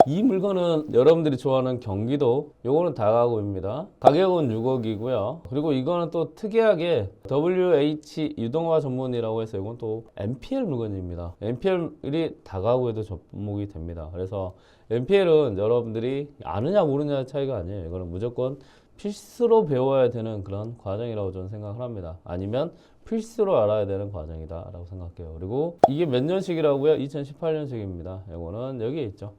이 물건은 여러분들이 좋아하는 경기도, 요거는 다가구입니다. 가격은 6억이고요. 그리고 이거는 또 특이하게 WH 유동화 전문이라고 해서 이건 또 NPL 물건입니다. NPL이 다가구에도 접목이 됩니다. 그래서 NPL은 여러분들이 아느냐 모르냐의 차이가 아니에요. 이거는 무조건 필수로 배워야 되는 그런 과정이라고 저는 생각을 합니다. 아니면 필수로 알아야 되는 과정이다 라고 생각해요. 그리고 이게 몇 년식이라고요? 2018년식입니다. 이거는 여기에 있죠.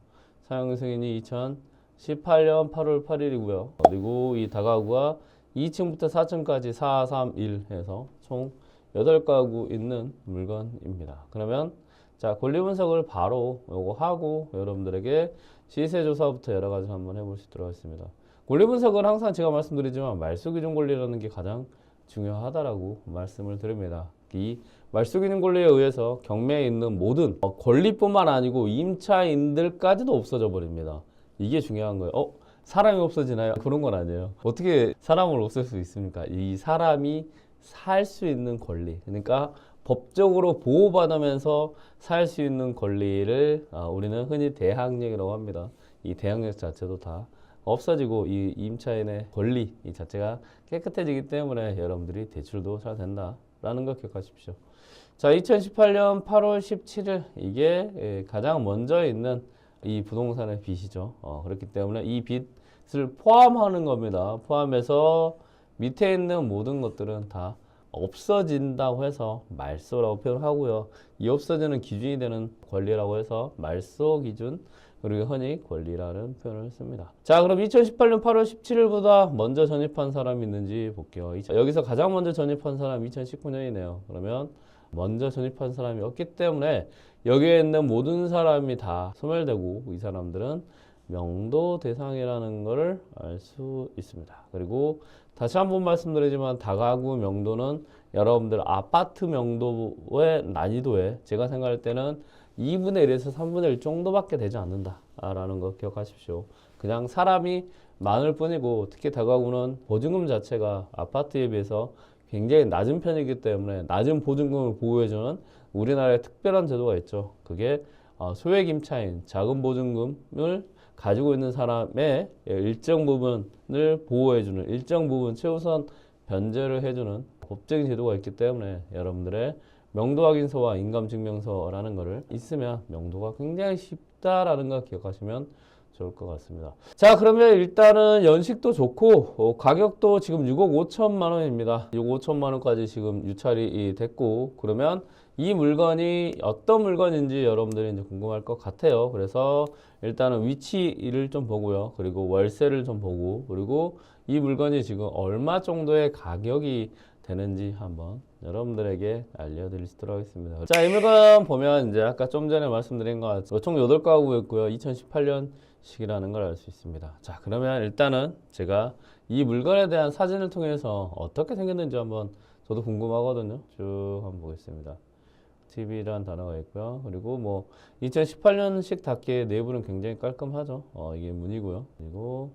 사용 승인이 2018년 8월 8일이고요. 그리고 이 다가구가 2층부터 4층까지 4, 3, 1 해서 총 8가구 있는 물건입니다. 그러면 자, 권리 분석을 바로 요거 하고 여러분들에게 시세 조사부터 여러 가지 한번 해볼 수 있도록 하겠습니다. 권리 분석은 항상 제가 말씀드리지만 말소 기준 권리라는 게 가장 중요하다라고 말씀을 드립니다. 이 말소 기준 권리에 의해서 경매에 있는 모든 권리뿐만 아니고 임차인들까지도 없어져 버립니다. 이게 중요한 거예요. 사람이 없어지나요? 그런 건 아니에요. 어떻게 사람을 없앨 수 있습니까? 이 사람이 살 수 있는 권리, 그러니까 법적으로 보호받으면서 살 수 있는 권리를 우리는 흔히 대항력이라고 합니다. 이 대항력 자체도 다 없어지고 이 임차인의 권리 이 자체가 깨끗해지기 때문에 여러분들이 대출도 잘 된다라는 걸 기억하십시오. 자, 2018년 8월 17일 이게 가장 먼저 있는 이 부동산의 빚이죠. 그렇기 때문에 이 빚을 포함하는 겁니다. 포함해서 밑에 있는 모든 것들은 다 없어진다고 해서 말소라고 표현하고요. 이 없어지는 기준이 되는 권리라고 해서 말소 기준, 그리고 흔히 권리라는 표현을 씁니다. 자, 그럼 2018년 8월 17일보다 먼저 전입한 사람이 있는지 볼게요. 여기서 가장 먼저 전입한 사람이 2019년이네요. 그러면 먼저 전입한 사람이 없기 때문에 여기에 있는 모든 사람이 다 소멸되고 이 사람들은 명도 대상이라는 것을 알 수 있습니다. 그리고 다시 한번 말씀드리지만 다가구 명도는 여러분들 아파트 명도의 난이도에 제가 생각할 때는 2분의 1에서 3분의 1 정도밖에 되지 않는다라는 거 기억하십시오. 그냥 사람이 많을 뿐이고 특히 다가구는 보증금 자체가 아파트에 비해서 굉장히 낮은 편이기 때문에 낮은 보증금을 보호해주는 우리나라의 특별한 제도가 있죠. 그게 소액 임차인 작은 보증금을 가지고 있는 사람의 일정 부분을 보호해주는 일정 부분 최우선 변제를 해주는 법적인 제도가 있기 때문에 여러분들의 명도 확인서와 인감증명서라는 것을 있으면 명도가 굉장히 쉽다라는 걸 기억하시면 좋을 것 같습니다. 자, 그러면 일단은 연식도 좋고 가격도 지금 6억 5천만 원입니다. 6억 5천만 원까지 지금 유찰이 됐고 그러면 이 물건이 어떤 물건인지 여러분들이 이제 궁금할 것 같아요. 그래서 일단은 위치를 좀 보고요. 그리고 월세를 좀 보고 그리고 이 물건이 지금 얼마 정도의 가격이 되는지 한번 여러분들에게 알려드릴 수 있도록 하겠습니다. 자, 이 물건 보면 이제 아까 좀 전에 말씀드린 것 같아요. 총 8가구였고요. 2018년식이라는 걸 알 수 있습니다. 자, 그러면 일단은 제가 이 물건에 대한 사진을 통해서 어떻게 생겼는지 한번 저도 궁금하거든요. 쭉 한번 보겠습니다. TV라는 단어가 있고요. 그리고 뭐 2018년식 답게 내부는 굉장히 깔끔하죠. 이게 문이고요. 그리고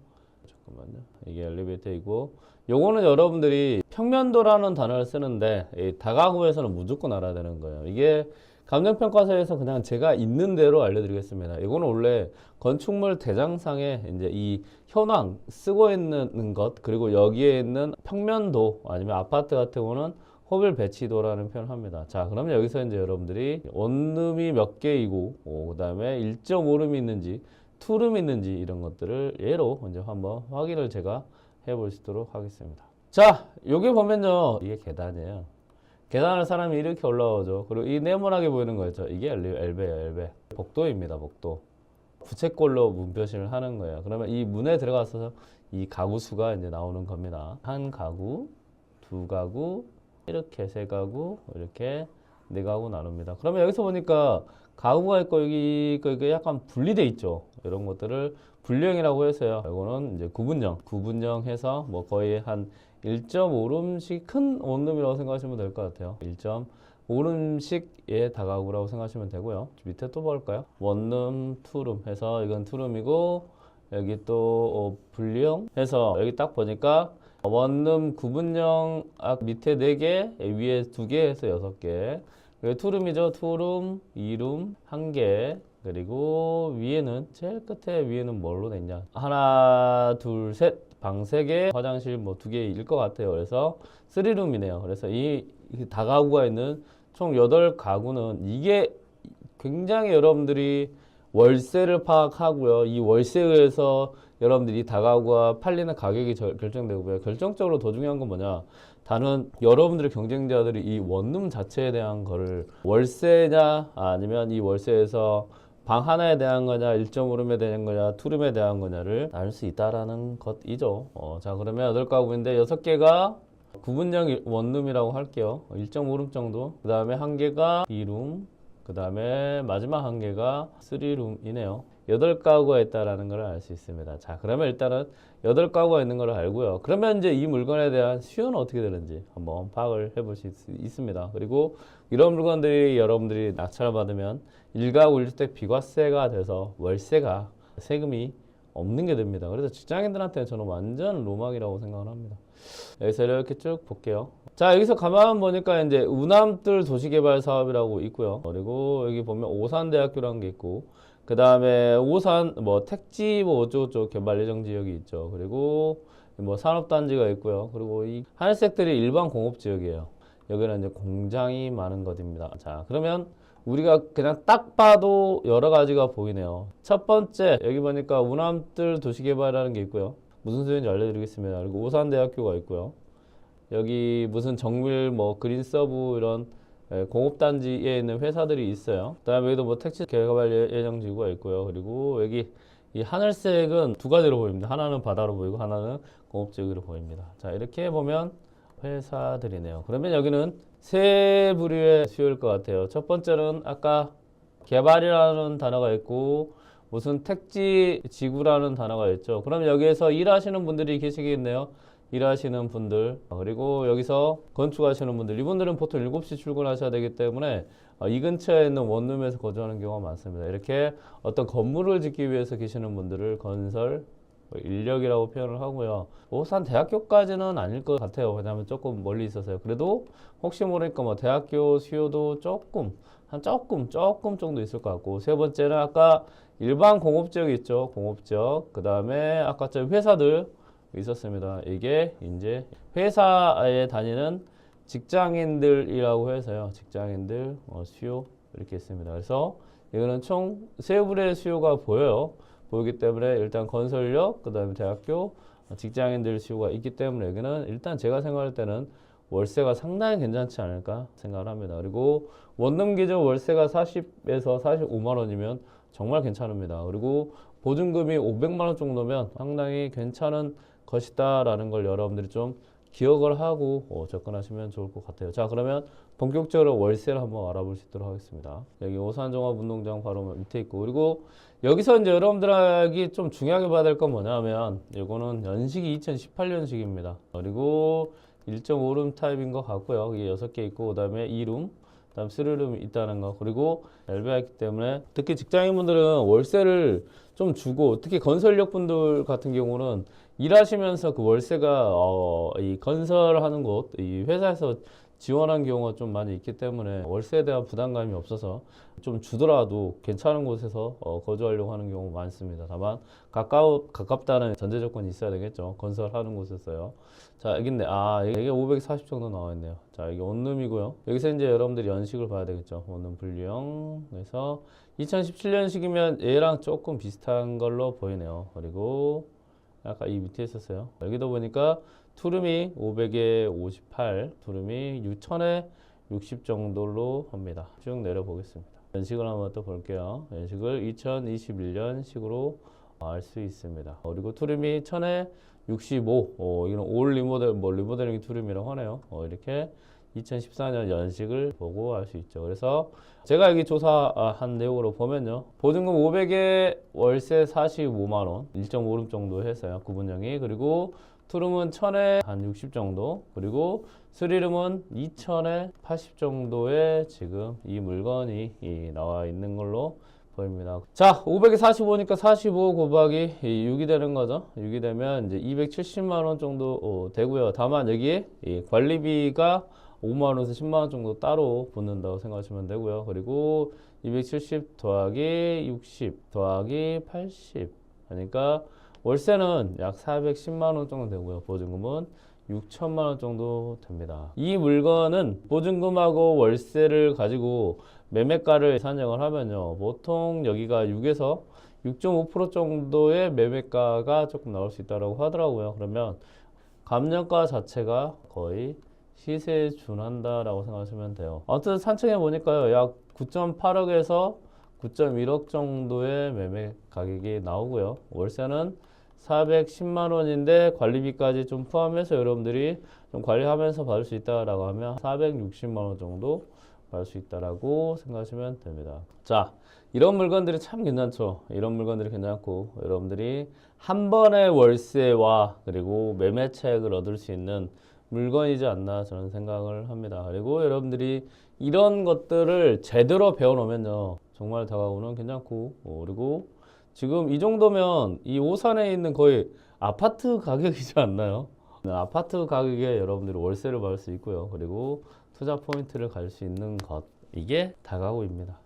잠깐만요. 이게 엘리베이터이고 요거는 여러분들이 평면도라는 단어를 쓰는데 이 다가구에서는 무조건 알아야 되는 거예요. 이게 감정평가서에서 그냥 제가 있는 대로 알려드리겠습니다. 이거는 원래 건축물 대장상에 이제 이 현황 쓰고 있는 것 그리고 여기에 있는 평면도 아니면 아파트 같은 경우는 호빌 배치도라는 표현을 합니다. 자, 그러면 여기서 이제 여러분들이 원룸이 몇 개이고 그 다음에 1.5룸이 있는지 투룸이 있는지 이런 것들을 예로 이제 한번 확인을 제가 해볼 수 있도록 하겠습니다. 자, 여기 보면요. 이게 계단이에요. 계단을 사람이 이렇게 올라오죠. 그리고 이 네모나게 보이는 거 있죠. 이게 엘베예요, 엘베. 복도입니다, 복도. 부채꼴로 문 표시를 하는 거예요. 그러면 이 문에 들어가서 이 가구 수가 이제 나오는 겁니다. 한 가구, 두 가구, 이렇게 세 가구, 이렇게 네 가구 나눕니다. 그러면 여기서 보니까 가구가 있고 여기 있고 이게 약간 분리돼 있죠. 이런 것들을 분류형이라고 해서요. 이거는 이제 구분형 해서 뭐 거의 한 1.5룸씩 큰 원룸이라고 생각하시면 될 것 같아요. 1.5룸씩의 다가구라고 생각하시면 되고요. 밑에 또 볼까요? 원룸, 투룸 해서 이건 투룸이고 여기 또 분류형 해서 여기 딱 보니까 원룸 구분형 밑에 4개, 위에 2개 해서 6개. 투룸이죠. 투룸, 2룸, 1개, 그리고 위에는 제일 끝에 위에는 뭘로 됐냐? 하나, 둘, 셋, 방 3개, 화장실 뭐 2개일 것 같아요. 그래서 3룸이네요. 그래서 이 다가구가 있는 총 8가구는 이게 굉장히 여러분들이 월세를 파악하고요. 이 월세에서 여러분들이 다가구가 팔리는 가격이 결정되고요. 결정적으로 더 중요한 건 뭐냐? 다른 여러분들의 경쟁자들이 이 원룸 자체에 대한 거를 월세냐 아니면 이 월세에서 방 하나에 대한 거냐, 1.5룸에 대한 거냐, 투룸에 대한 거냐를 알 수 있다라는 것이죠. 자, 그러면 8가구인데 6개가 구분형 원룸이라고 할게요. 1.5룸 정도. 그 다음에 1개가 2룸. 그 다음에 마지막 1개가 3룸이네요. 8가구가 있다라는 걸 알 수 있습니다. 자, 그러면 일단은 8가구가 있는 걸 알고요. 그러면 이제 이 물건에 대한 수요는 어떻게 되는지 한번 파악을 해보실 수 있습니다. 그리고 이런 물건들이 여러분들이 낙찰을 받으면 1가구 1주택 비과세가 돼서 월세가 세금이 없는 게 됩니다. 그래서 직장인들한테는 저는 완전 로망이라고 생각을 합니다. 여기서 이렇게 쭉 볼게요. 자, 여기서 가만 보니까 이제 우남뜰 도시개발 사업이라고 있고요. 그리고 여기 보면 오산대학교라는 게 있고, 그 다음에 오산 뭐 택지 뭐 어쩌고저쩌고 개발 예정 지역이 있죠. 그리고 뭐 산업단지가 있고요. 그리고 이 하늘색들이 일반 공업지역이에요. 여기는 이제 공장이 많은 것입니다. 자, 그러면 우리가 그냥 딱 봐도 여러 가지가 보이네요. 첫 번째, 여기 보니까 우남뜰 도시개발이라는 게 있고요. 무슨 소리인지 알려드리겠습니다. 그리고 오산대학교가 있고요. 여기 무슨 정밀 뭐 그린서브 이런 공업단지에 있는 회사들이 있어요. 그 다음에 여기도 뭐 택지 개발 예정지구가 있고요. 그리고 여기 이 하늘색은 2가지로 보입니다. 하나는 바다로 보이고 하나는 공업지역으로 보입니다. 자, 이렇게 보면 회사들이네요. 그러면 여기는 3부류의 수요일 것 같아요. 첫 번째는 아까 개발이라는 단어가 있고 무슨 택지 지구라는 단어가 있죠. 그럼 여기에서 일하시는 분들이 계시겠네요. 일하시는 분들, 그리고 여기서 건축하시는 분들, 이분들은 보통 7시 출근하셔야 되기 때문에 이 근처에 있는 원룸에서 거주하는 경우가 많습니다. 이렇게 어떤 건물을 짓기 위해서 계시는 분들을 건설 인력이라고 표현을 하고요. 오산 대학교까지는 아닐 것 같아요. 왜냐하면 조금 멀리 있어서요. 그래도 혹시 모르니까 뭐 대학교 수요도 조금 정도 있을 것 같고, 세 번째는 아까 일반 공업지역 있죠. 공업지역. 그 다음에 아까 저 회사들 있었습니다. 이게 이제 회사에 다니는 직장인들이라고 해서요. 직장인들 수요 이렇게 있습니다. 그래서 이거는 총 3부류의 수요가 보여요. 보이기 때문에 일단 건설력, 그 다음에 대학교, 직장인들 수요가 있기 때문에 여기는 일단 제가 생각할 때는 월세가 상당히 괜찮지 않을까 생각을 합니다. 그리고 원룸 기준 월세가 40에서 45만 원이면 정말 괜찮습니다. 그리고 보증금이 500만 원 정도면 상당히 괜찮은 것이다 라는 걸 여러분들이 좀 기억을 하고 접근하시면 좋을 것 같아요. 자, 그러면 본격적으로 월세를 한번 알아볼 수 있도록 하겠습니다. 여기 오산종합운동장 바로 밑에 있고, 그리고 여기서 이제 여러분들에게 좀 중요하게 봐야 될 건 뭐냐면 이거는 연식이 2018년식입니다. 그리고 1.5룸 타입인 것 같고요. 이게 6개 있고, 그 다음에 2룸, 그 다음 3룸 있다는 거. 그리고 LB가 있기 때문에 특히 직장인분들은 월세를 좀 주고, 특히 건설력 분들 같은 경우는 일하시면서 그 월세가 이 건설하는 곳, 이 회사에서 지원한 경우가 좀 많이 있기 때문에 월세에 대한 부담감이 없어서 좀 주더라도 괜찮은 곳에서 거주하려고 하는 경우가 많습니다. 다만 가깝다는 전제 조건이 있어야 되겠죠. 건설하는 곳에서요. 자, 여기 있네. 이게 540 정도 나와 있네요. 자, 이게 원룸이고요. 여기서 이제 여러분들이 연식을 봐야 되겠죠. 원룸 분류형. 그래서 2017년식이면 얘랑 조금 비슷한 걸로 보이네요. 그리고 아까 이 밑에 있었어요. 여기도 보니까 투룸이 500에 58, 투룸이 6000에 60 정도로 합니다. 쭉 내려보겠습니다. 연식을 한번 또 볼게요. 연식을 2021년식으로 알 수 있습니다. 그리고 투룸이 1000에 65, 이건 올 리모델, 리모델링 투룸이라고 하네요. 이렇게 2014년 연식을 보고 알 수 있죠. 그래서 제가 여기 조사한 내용으로 보면요. 보증금 500에 월세 45만원, 1.5룸 정도 했어요. 구분형이. 그리고 투룸은 1000에 한 60 정도, 그리고 3룸은 2000에 80 정도의 지금 이 물건이 나와 있는 걸로 보입니다. 자, 500에 45니까 45 곱하기 6이 되는 거죠. 6이 되면 이제 270만 원 정도 되고요. 다만 여기에 관리비가 5만 원에서 10만 원 정도 따로 붙는다고 생각하시면 되고요. 그리고 270 더하기 60 더하기 80 하니까 월세는 약 410만 원 정도 되고요. 보증금은 6천만 원 정도 됩니다. 이 물건은 보증금하고 월세를 가지고 매매가를 산정을 하면요. 보통 여기가 6에서 6.5% 정도의 매매가가 조금 나올 수 있다고 하더라고요. 그러면 감정가 자체가 거의 시세에 준한다라고 생각하시면 돼요. 아무튼 산청해 보니까요. 약 9.8억에서 9.1억 정도의 매매 가격이 나오고요. 월세는 410만 원인데 관리비까지 좀 포함해서 여러분들이 좀 관리하면서 받을 수 있다라고 하면 460만 원 정도 받을 수 있다라고 생각하시면 됩니다. 자, 이런 물건들이 참 괜찮죠. 이런 물건들이 괜찮고 여러분들이 한 번의 월세와 그리고 매매 차익을 얻을 수 있는 물건이지 않나 저는 생각을 합니다. 그리고 여러분들이 이런 것들을 제대로 배워놓으면요. 정말 다가오는 괜찮고 그리고 지금 이 정도면 이 오산에 있는 거의 아파트 가격이지 않나요? 아파트 가격에 여러분들이 월세를 받을 수 있고요. 그리고 투자 포인트를 가질 수 있는 것 이게 다가구입니다.